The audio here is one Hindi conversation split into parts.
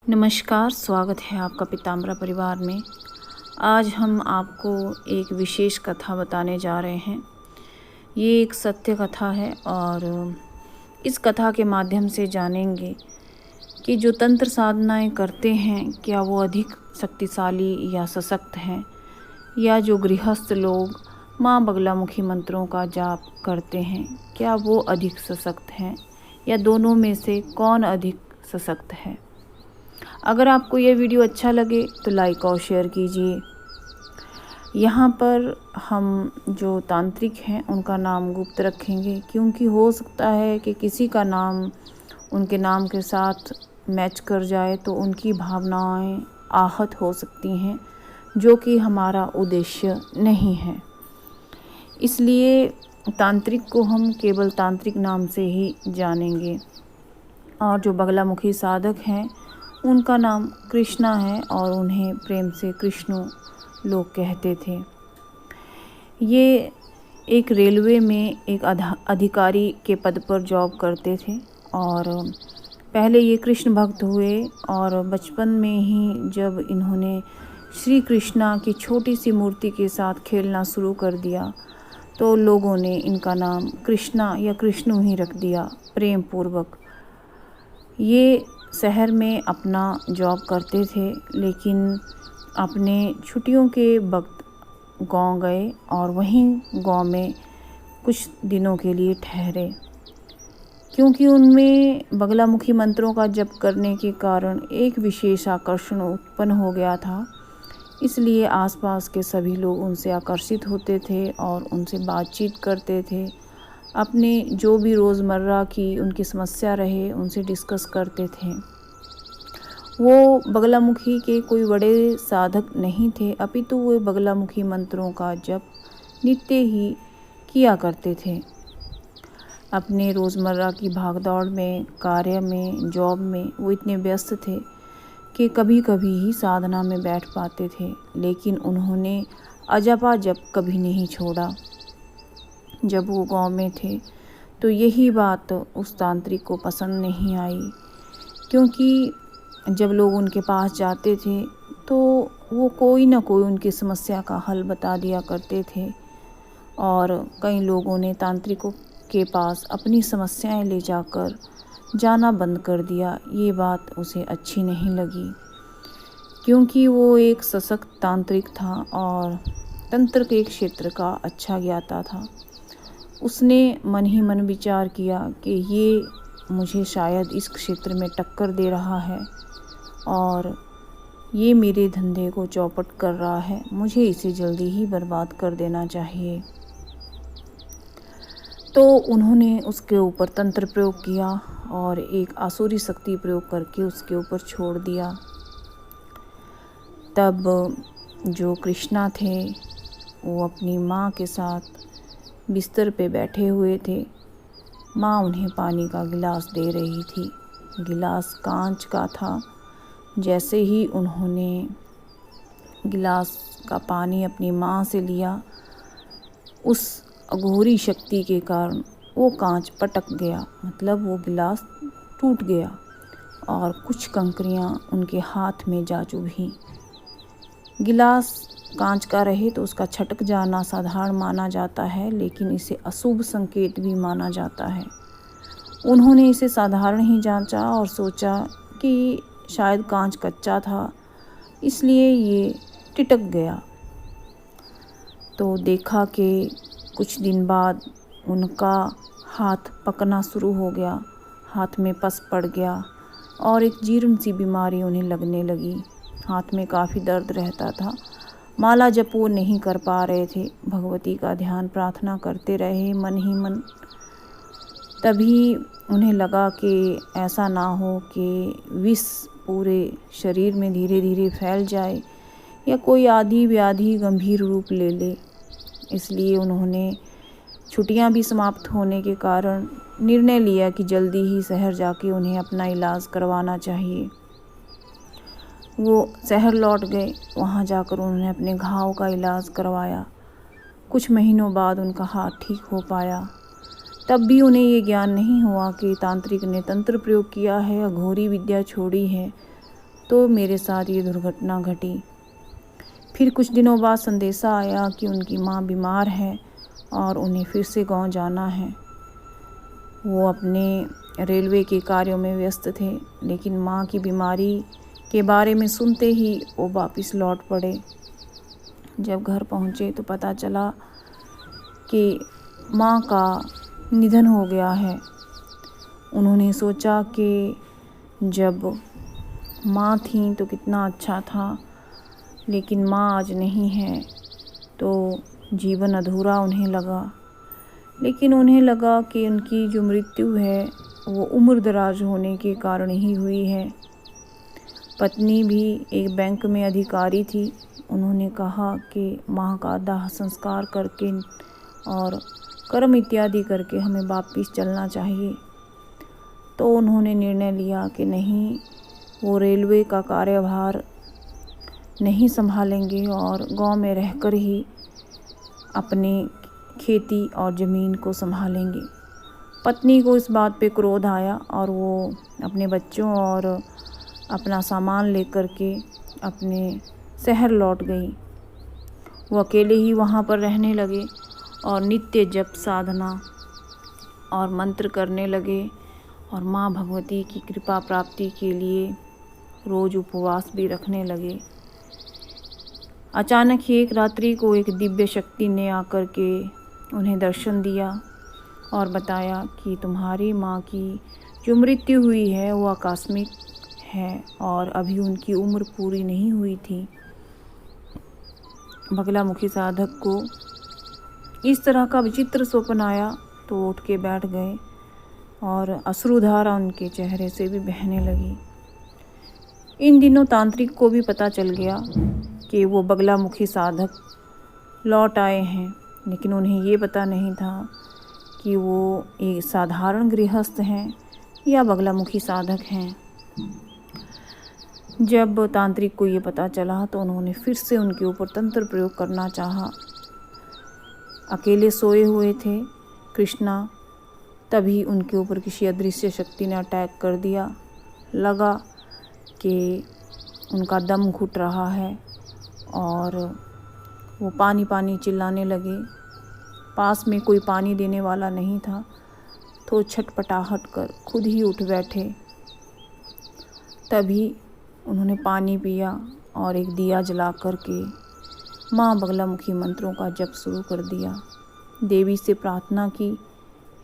नमस्कार, स्वागत है आपका पीताम्बरा परिवार में। आज हम आपको एक विशेष कथा बताने जा रहे हैं। ये एक सत्य कथा है और इस कथा के माध्यम से जानेंगे कि जो तंत्र साधनाएं करते हैं क्या वो अधिक शक्तिशाली या सशक्त हैं, या जो गृहस्थ लोग माँ बगलामुखी मंत्रों का जाप करते हैं क्या वो अधिक सशक्त हैं, या दोनों में से कौन अधिक सशक्त है। अगर आपको ये वीडियो अच्छा लगे तो लाइक और शेयर कीजिए। यहाँ पर हम जो तांत्रिक हैं उनका नाम गुप्त रखेंगे, क्योंकि हो सकता है कि किसी का नाम उनके नाम के साथ मैच कर जाए तो उनकी भावनाएं आहत हो सकती हैं, जो कि हमारा उद्देश्य नहीं है। इसलिए तांत्रिक को हम केवल तांत्रिक नाम से ही जानेंगे। और जो बगलामुखी साधक हैं उनका नाम कृष्णा है और उन्हें प्रेम से कृष्णु लोग कहते थे। ये एक रेलवे में एक अधिकारी के पद पर जॉब करते थे और पहले ये कृष्ण भक्त हुए और बचपन में ही जब इन्होंने श्री कृष्णा की छोटी सी मूर्ति के साथ खेलना शुरू कर दिया तो लोगों ने इनका नाम कृष्णा या कृष्णु ही रख दिया प्रेम पूर्वक। ये शहर में अपना जॉब करते थे, लेकिन अपने छुट्टियों के वक्त गांव गए और वहीं गांव में कुछ दिनों के लिए ठहरे। क्योंकि उनमें बगलामुखी मंत्रों का जप करने के कारण एक विशेष आकर्षण उत्पन्न हो गया था, इसलिए आसपास के सभी लोग उनसे आकर्षित होते थे और उनसे बातचीत करते थे। अपने जो भी रोज़मर्रा की उनकी समस्या रहे उनसे डिस्कस करते थे। वो बगलामुखी के कोई बड़े साधक नहीं थे, अपितु वो बगलामुखी मंत्रों का जप नित्य ही किया करते थे। अपने रोज़मर्रा की भागदौड़ में, कार्य में, जॉब में वो इतने व्यस्त थे कि कभी कभी ही साधना में बैठ पाते थे, लेकिन उन्होंने अजपा जप कभी नहीं छोड़ा। जब वो गांव में थे तो यही बात उस तांत्रिक को पसंद नहीं आई, क्योंकि जब लोग उनके पास जाते थे तो वो कोई ना कोई उनकी समस्या का हल बता दिया करते थे। और कई लोगों ने तांत्रिकों के पास अपनी समस्याएं ले जाकर जाना बंद कर दिया। ये बात उसे अच्छी नहीं लगी, क्योंकि वो एक सशक्त तांत्रिक था और तंत्र के क्षेत्र का अच्छा ज्ञाता था। उसने मन ही मन विचार किया कि ये मुझे शायद इस क्षेत्र में टक्कर दे रहा है और ये मेरे धंधे को चौपट कर रहा है, मुझे इसे जल्दी ही बर्बाद कर देना चाहिए। तो उन्होंने उसके ऊपर तंत्र प्रयोग किया और एक आसुरी शक्ति प्रयोग करके उसके ऊपर छोड़ दिया। तब जो कृष्णा थे वो अपनी माँ के साथ बिस्तर पे बैठे हुए थे। माँ उन्हें पानी का गिलास दे रही थी। गिलास कांच का था। जैसे ही उन्होंने गिलास का पानी अपनी माँ से लिया, उस अघोरी शक्ति के कारण वो कांच पटक गया, मतलब वो गिलास टूट गया और कुछ कंकरियाँ उनके हाथ में जा चुभी। गिलास कांच का रहे तो उसका छटक जाना साधारण माना जाता है, लेकिन इसे अशुभ संकेत भी माना जाता है। उन्होंने इसे साधारण ही जांचा और सोचा कि शायद कांच कच्चा था, इसलिए ये टिटक गया। तो देखा कि कुछ दिन बाद उनका हाथ पकना शुरू हो गया, हाथ में पस पड़ गया और एक जीर्ण सी बीमारी उन्हें लगने लगी। हाथ में काफ़ी दर्द रहता था। माला जप वो नहीं कर पा रहे थे, भगवती का ध्यान प्रार्थना करते रहे मन ही मन। तभी उन्हें लगा कि ऐसा ना हो कि विष पूरे शरीर में धीरे धीरे फैल जाए या कोई आदि व्याधि गंभीर रूप ले ले। इसलिए उन्होंने छुट्टियां भी समाप्त होने के कारण निर्णय लिया कि जल्दी ही शहर जाके उन्हें अपना इलाज करवाना चाहिए। वो शहर लौट गए। वहाँ जाकर उन्होंने अपने घाव का इलाज करवाया। कुछ महीनों बाद उनका हाथ ठीक हो पाया। तब भी उन्हें ये ज्ञान नहीं हुआ कि तांत्रिक ने तंत्र प्रयोग किया है, अघोरी विद्या छोड़ी है तो मेरे साथ ये दुर्घटना घटी। फिर कुछ दिनों बाद संदेशा आया कि उनकी माँ बीमार है और उन्हें फिर से गांव जाना है। वो अपने रेलवे के कार्यों में व्यस्त थे, लेकिन माँ की बीमारी के बारे में सुनते ही वो वापस लौट पड़े। जब घर पहुँचे तो पता चला कि माँ का निधन हो गया है। उन्होंने सोचा कि जब माँ थी तो कितना अच्छा था, लेकिन माँ आज नहीं है तो जीवन अधूरा उन्हें लगा। लेकिन उन्हें लगा कि उनकी जो मृत्यु है वो उम्र दराज होने के कारण ही हुई है। पत्नी भी एक बैंक में अधिकारी थी। उन्होंने कहा कि माँ का दाह संस्कार करके और कर्म इत्यादि करके हमें वापस चलना चाहिए। तो उन्होंने निर्णय लिया कि नहीं, वो रेलवे का कार्यभार नहीं संभालेंगे और गांव में रहकर ही अपनी खेती और ज़मीन को संभालेंगे। पत्नी को इस बात पे क्रोध आया और वो अपने बच्चों और अपना सामान लेकर के अपने शहर लौट गई। वो अकेले ही वहाँ पर रहने लगे और नित्य जप साधना और मंत्र करने लगे और माँ भगवती की कृपा प्राप्ति के लिए रोज़ उपवास भी रखने लगे। अचानक ही एक रात्रि को एक दिव्य शक्ति ने आकर के उन्हें दर्शन दिया और बताया कि तुम्हारी माँ की जो मृत्यु हुई है वो आकस्मिक है और अभी उनकी उम्र पूरी नहीं हुई थी। बगलामुखी साधक को इस तरह का विचित्र स्वप्न आया तो उठ के बैठ गए और अश्रुधारा उनके चेहरे से भी बहने लगी। इन दिनों तांत्रिक को भी पता चल गया कि वो बगलामुखी साधक लौट आए हैं, लेकिन उन्हें ये पता नहीं था कि वो एक साधारण गृहस्थ हैं या बगलामुखी साधक हैं। जब तांत्रिक को ये पता चला तो उन्होंने फिर से उनके ऊपर तंत्र प्रयोग करना चाहा। अकेले सोए हुए थे कृष्णा, तभी उनके ऊपर किसी अदृश्य शक्ति ने अटैक कर दिया। लगा कि उनका दम घुट रहा है और वो पानी पानी चिल्लाने लगे। पास में कोई पानी देने वाला नहीं था तो छटपटाहट कर खुद ही उठ बैठे। तभी उन्होंने पानी पिया और एक दिया जला करके माँ बगलामुखी मंत्रों का जप शुरू कर दिया। देवी से प्रार्थना की,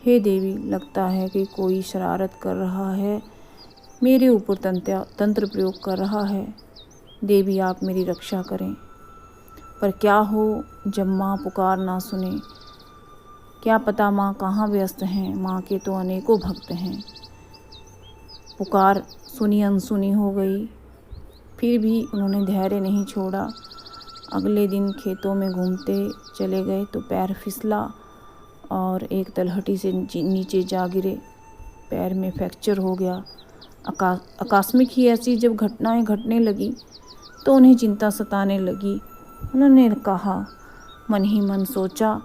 हे देवी, लगता है कि कोई शरारत कर रहा है, मेरे ऊपर तंत्र प्रयोग कर रहा है। देवी आप मेरी रक्षा करें। पर क्या हो जब माँ पुकार ना सुने, क्या पता माँ कहाँ व्यस्त हैं, माँ के तो अनेकों भक्त हैं। पुकार सुनी अनसुनी हो गई, फिर भी उन्होंने धैर्य नहीं छोड़ा। अगले दिन खेतों में घूमते चले गए तो पैर फिसला और एक तलहटी से नीचे जा गिरे। पैर में फ्रैक्चर हो गया। आकस्मिक ही ऐसी जब घटनाएं घटने लगी तो उन्हें चिंता सताने लगी। उन्होंने कहा, मन ही मन सोचा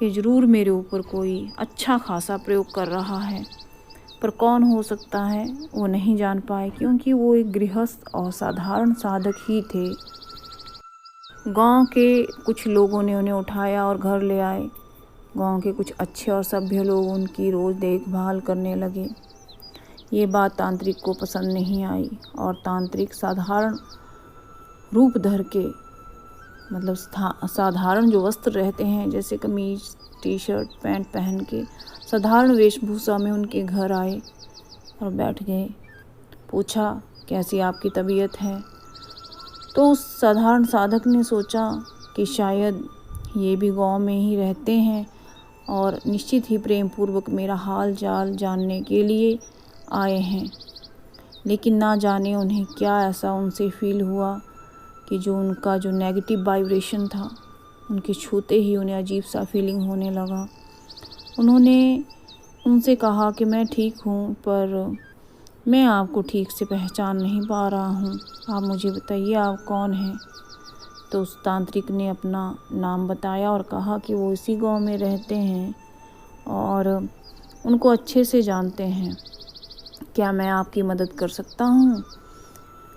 कि ज़रूर मेरे ऊपर कोई अच्छा खासा प्रयोग कर रहा है, पर कौन हो सकता है वो नहीं जान पाए, क्योंकि वो एक गृहस्थ और साधारण साधक ही थे। गांव के कुछ लोगों ने उन्हें उठाया और घर ले आए। गांव के कुछ अच्छे और सभ्य लोग उनकी रोज़ देखभाल करने लगे। ये बात तांत्रिक को पसंद नहीं आई और तांत्रिक साधारण रूप धर के, मतलब साधारण जो वस्त्र रहते हैं जैसे कमीज टी शर्ट पैंट पहन के साधारण वेशभूषा में उनके घर आए और बैठ गए। पूछा, कैसी आपकी तबीयत है? तो उस साधारण साधक ने सोचा कि शायद ये भी गांव में ही रहते हैं और निश्चित ही प्रेम पूर्वक मेरा हाल चाल जानने के लिए आए हैं। लेकिन ना जाने उन्हें क्या ऐसा उनसे फील हुआ कि जो उनका जो नेगेटिव वाइब्रेशन था, उनके छूते ही उन्हें अजीब सा फीलिंग होने लगा। उन्होंने उनसे कहा कि मैं ठीक हूँ, पर मैं आपको ठीक से पहचान नहीं पा रहा हूँ, आप मुझे बताइए आप कौन हैं? तो उस तांत्रिक ने अपना नाम बताया और कहा कि वो इसी गांव में रहते हैं और उनको अच्छे से जानते हैं। क्या मैं आपकी मदद कर सकता हूँ?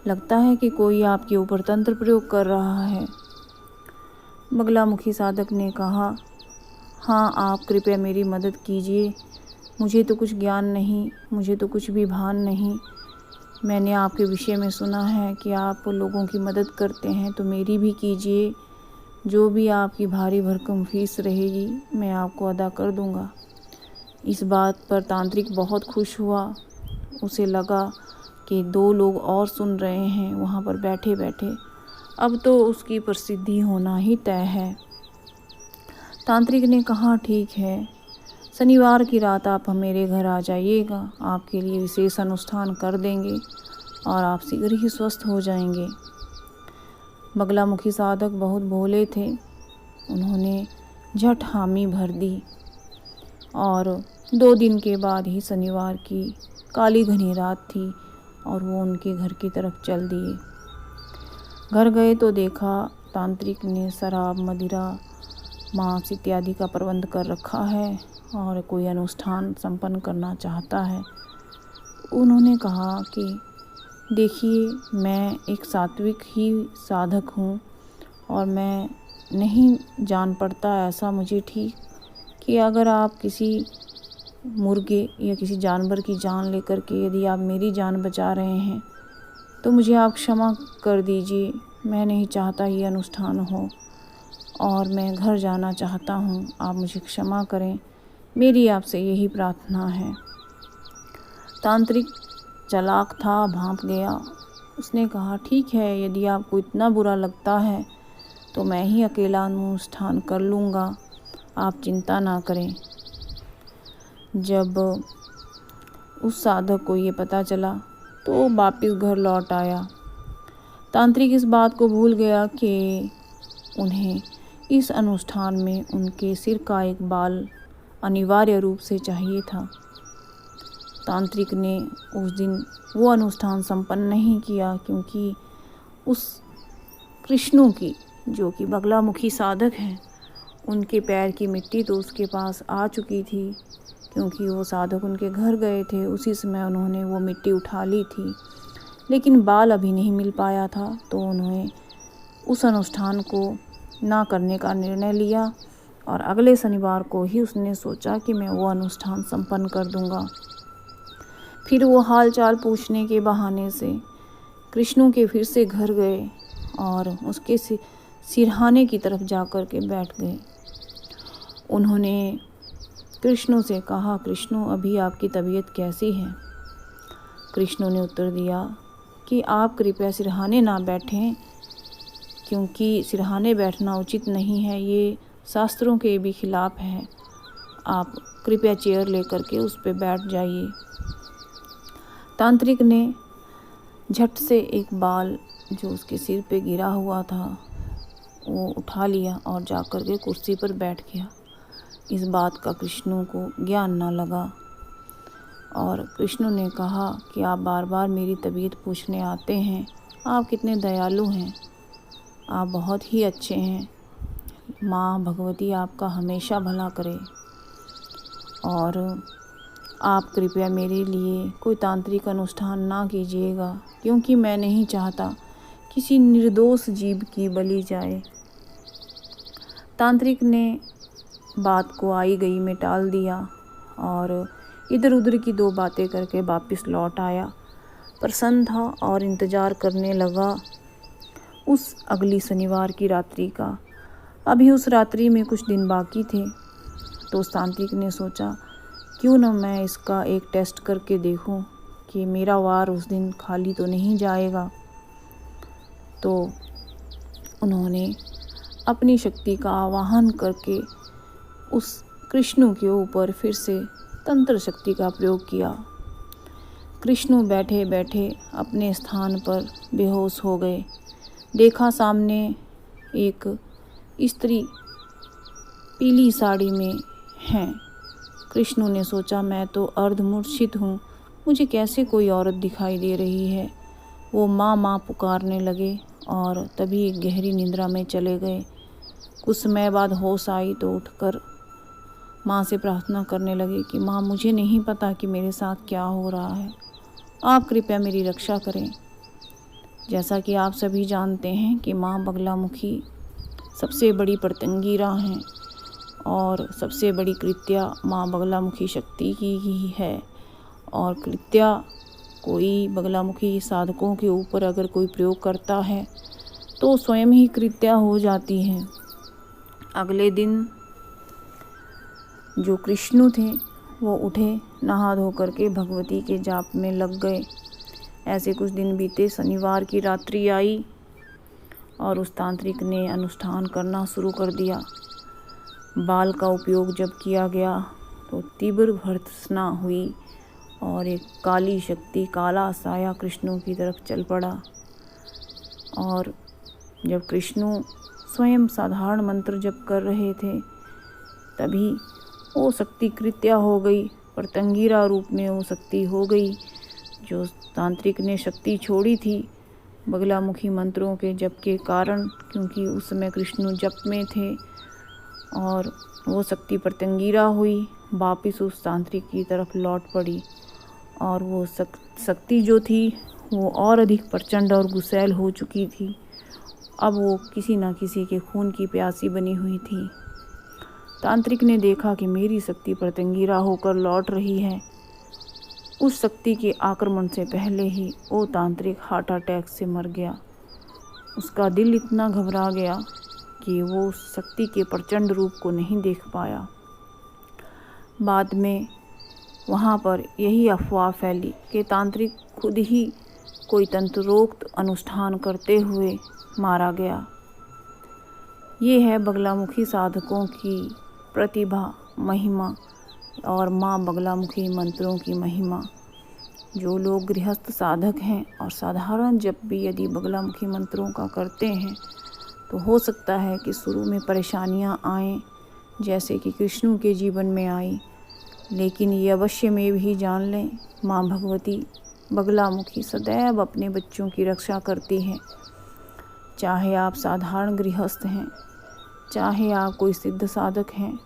लगता है कि कोई आपके ऊपर तंत्र प्रयोग कर रहा है। बगलामुखी साधक ने कहा, हाँ, आप कृपया मेरी मदद कीजिए। मुझे तो कुछ ज्ञान नहीं, मुझे तो कुछ भी भान नहीं। मैंने आपके विषय में सुना है कि आप लोगों की मदद करते हैं, तो मेरी भी कीजिए। जो भी आपकी भारी भरकम फीस रहेगी मैं आपको अदा कर दूंगा। इस बात पर तांत्रिक बहुत खुश हुआ। उसे लगा कि 2 लोग और सुन रहे हैं वहाँ पर बैठे बैठे, अब तो उसकी प्रसिद्धि होना ही तय है। तांत्रिक ने कहा, ठीक है, शनिवार की रात आप मेरे घर आ जाइएगा, आपके लिए विशेष अनुष्ठान कर देंगे और आप शीघ्र ही स्वस्थ हो जाएंगे। बगलामुखी साधक बहुत भोले थे। उन्होंने झट हामी भर दी और 2 दिन के बाद ही शनिवार की काली घनी रात थी और वो उनके घर की तरफ चल दिए। घर गए तो देखा तांत्रिक ने शराब, मदिरा, मांस इत्यादि का प्रबंध कर रखा है और कोई अनुष्ठान संपन्न करना चाहता है। उन्होंने कहा कि देखिए, मैं एक सात्विक ही साधक हूँ और मैं नहीं जान पड़ता ऐसा मुझे ठीक कि अगर आप किसी मुर्गे या किसी जानवर की जान लेकर के यदि आप मेरी जान बचा रहे हैं तो मुझे आप क्षमा कर दीजिए। मैं नहीं चाहता ये अनुष्ठान हो और मैं घर जाना चाहता हूँ, आप मुझे क्षमा करें, मेरी आपसे यही प्रार्थना है। तांत्रिक चालाक था, भांप गया। उसने कहा, ठीक है, यदि आपको इतना बुरा लगता है तो मैं ही अकेला अनुष्ठान कर लूँगा, आप चिंता ना करें। जब उस साधक को ये पता चला तो वो वापस घर लौट आया। तांत्रिक इस बात को भूल गया कि उन्हें इस अनुष्ठान में उनके सिर का एक बाल अनिवार्य रूप से चाहिए था। तांत्रिक ने उस दिन वो अनुष्ठान संपन्न नहीं किया क्योंकि उस कृष्णु की, जो कि बगलामुखी साधक हैं, उनके पैर की मिट्टी तो उसके पास आ चुकी थी क्योंकि वो साधक उनके घर गए थे। उसी समय उन्होंने वो मिट्टी उठा ली थी, लेकिन बाल अभी नहीं मिल पाया था, तो उन्होंने उस अनुष्ठान को ना करने का निर्णय लिया और अगले शनिवार को ही उसने सोचा कि मैं वो अनुष्ठान संपन्न कर दूंगा। फिर वो हाल चाल पूछने के बहाने से कृष्णु के फिर से घर गए और उसके सिरहाने की तरफ जाकर के बैठ गए। उन्होंने कृष्णु से कहा, कृष्णु, अभी आपकी तबीयत कैसी है? कृष्णु ने उत्तर दिया कि आप कृपया सिरहाने ना बैठें, क्योंकि सिरहाने बैठना उचित नहीं है, ये शास्त्रों के भी खिलाफ है। आप कृपया चेयर लेकर के उस पर बैठ जाइए। तांत्रिक ने झट से एक बाल जो उसके सिर पे गिरा हुआ था वो उठा लिया और जाकर के कुर्सी पर बैठ गया। इस बात का कृष्णु को ज्ञान न लगा और कृष्णु ने कहा कि आप बार बार मेरी तबीयत पूछने आते हैं, आप कितने दयालु हैं, आप बहुत ही अच्छे हैं। माँ भगवती आपका हमेशा भला करे और आप कृपया मेरे लिए कोई तांत्रिक अनुष्ठान ना कीजिएगा, क्योंकि मैं नहीं चाहता किसी निर्दोष जीव की बलि जाए। तांत्रिक ने बात को आई गई में टाल दिया और इधर उधर की 2 बातें करके वापस लौट आया। प्रसन्न था और इंतज़ार करने लगा उस अगली शनिवार की रात्रि का। अभी उस रात्रि में कुछ दिन बाकी थे, तो उस तांत्रिक ने सोचा क्यों न मैं इसका एक टेस्ट करके देखूं कि मेरा वार उस दिन खाली तो नहीं जाएगा। तो उन्होंने अपनी शक्ति का आवाहन करके उस कृष्णु के ऊपर फिर से तंत्र शक्ति का प्रयोग किया। कृष्णु बैठे बैठे अपने स्थान पर बेहोश हो गए। देखा सामने एक स्त्री पीली साड़ी में है। कृष्णु ने सोचा, मैं तो अर्धमूर्छित हूँ, मुझे कैसे कोई औरत दिखाई दे रही है। वो माँ माँ पुकारने लगे और तभी एक गहरी निद्रा में चले गए। कुछ समय बाद होश आई तो उठकर माँ से प्रार्थना करने लगे कि माँ, मुझे नहीं पता कि मेरे साथ क्या हो रहा है, आप कृपया मेरी रक्षा करें। जैसा कि आप सभी जानते हैं कि माँ बगलामुखी सबसे बड़ी पतंगीरा हैं और सबसे बड़ी कृत्या माँ बगलामुखी शक्ति की ही है। और कृत्या कोई बगलामुखी साधकों के ऊपर अगर कोई प्रयोग करता है तो स्वयं ही कृत्या हो जाती है। अगले दिन जो कृष्ण थे वो उठे, नहा धो करके भगवती के जाप में लग गए। ऐसे कुछ दिन बीते, शनिवार की रात्रि आई और उस तांत्रिक ने अनुष्ठान करना शुरू कर दिया। बाल का उपयोग जब किया गया तो तीव्र भर्त्सना हुई और एक काली शक्ति, काला साया कृष्णों की तरफ चल पड़ा। और जब कृष्णों स्वयं साधारण मंत्र जप कर रहे थे तभी वो शक्ति कृत्या हो गई, पतंगीरा रूप में वो शक्ति हो गई। जो तांत्रिक ने शक्ति छोड़ी थी बगलामुखी मंत्रों के जप के कारण, क्योंकि उस समय कृष्ण जप में थे, और वो शक्ति पतंगीरा हुई, वापिस उस तांत्रिक की तरफ लौट पड़ी। और वो शक्ति जो थी वो और अधिक प्रचंड और गुस्सैल हो चुकी थी। अब वो किसी न किसी के खून की प्यासी बनी हुई थी। तांत्रिक ने देखा कि मेरी शक्ति पतंगीरा होकर लौट रही है। उस शक्ति के आक्रमण से पहले ही वो तांत्रिक हार्ट अटैक से मर गया। उसका दिल इतना घबरा गया कि वो शक्ति के प्रचंड रूप को नहीं देख पाया। बाद में वहाँ पर यही अफवाह फैली कि तांत्रिक खुद ही कोई तंत्रोक्त अनुष्ठान करते हुए मारा गया। ये है बगलामुखी साधकों की प्रतिभा, महिमा और माँ बगलामुखी मंत्रों की महिमा। जो लोग गृहस्थ साधक हैं और साधारण जप भी यदि बगलामुखी मंत्रों का करते हैं तो हो सकता है कि शुरू में परेशानियां आएं, जैसे कि कृष्ण के जीवन में आई, लेकिन ये अवश्य में भी जान लें, माँ भगवती बगलामुखी सदैव अपने बच्चों की रक्षा करती है। चाहे आप साधारण गृहस्थ हैं, चाहे आप कोई सिद्ध साधक हैं,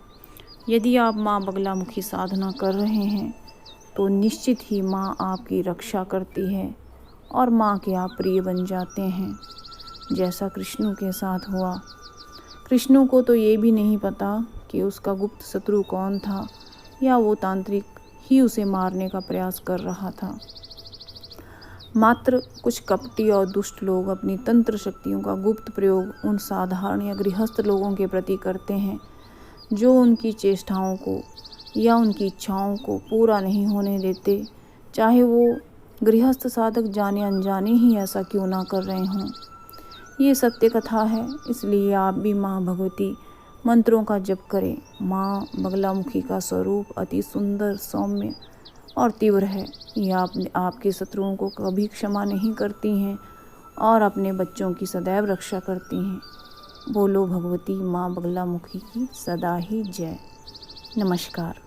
यदि आप माँ बगलामुखी साधना कर रहे हैं तो निश्चित ही माँ आपकी रक्षा करती है और माँ के आप प्रिय बन जाते हैं, जैसा कृष्ण के साथ हुआ। कृष्ण को तो ये भी नहीं पता कि उसका गुप्त शत्रु कौन था, या वो तांत्रिक ही उसे मारने का प्रयास कर रहा था। मात्र कुछ कपटी और दुष्ट लोग अपनी तंत्र शक्तियों का गुप्त प्रयोग उन साधारण या गृहस्थ लोगों के प्रति करते हैं जो उनकी चेष्टाओं को या उनकी इच्छाओं को पूरा नहीं होने देते, चाहे वो गृहस्थ साधक जाने अनजाने ही ऐसा क्यों ना कर रहे हों। ये सत्य कथा है, इसलिए आप भी माँ भगवती मंत्रों का जप करें। माँ बगलामुखी का स्वरूप अति सुंदर, सौम्य और तीव्र है। ये आपके शत्रुओं को कभी क्षमा नहीं करती हैं और अपने बच्चों की सदैव रक्षा करती हैं। बोलो भगवती माँ बगलामुखी की सदा ही जय। नमस्कार।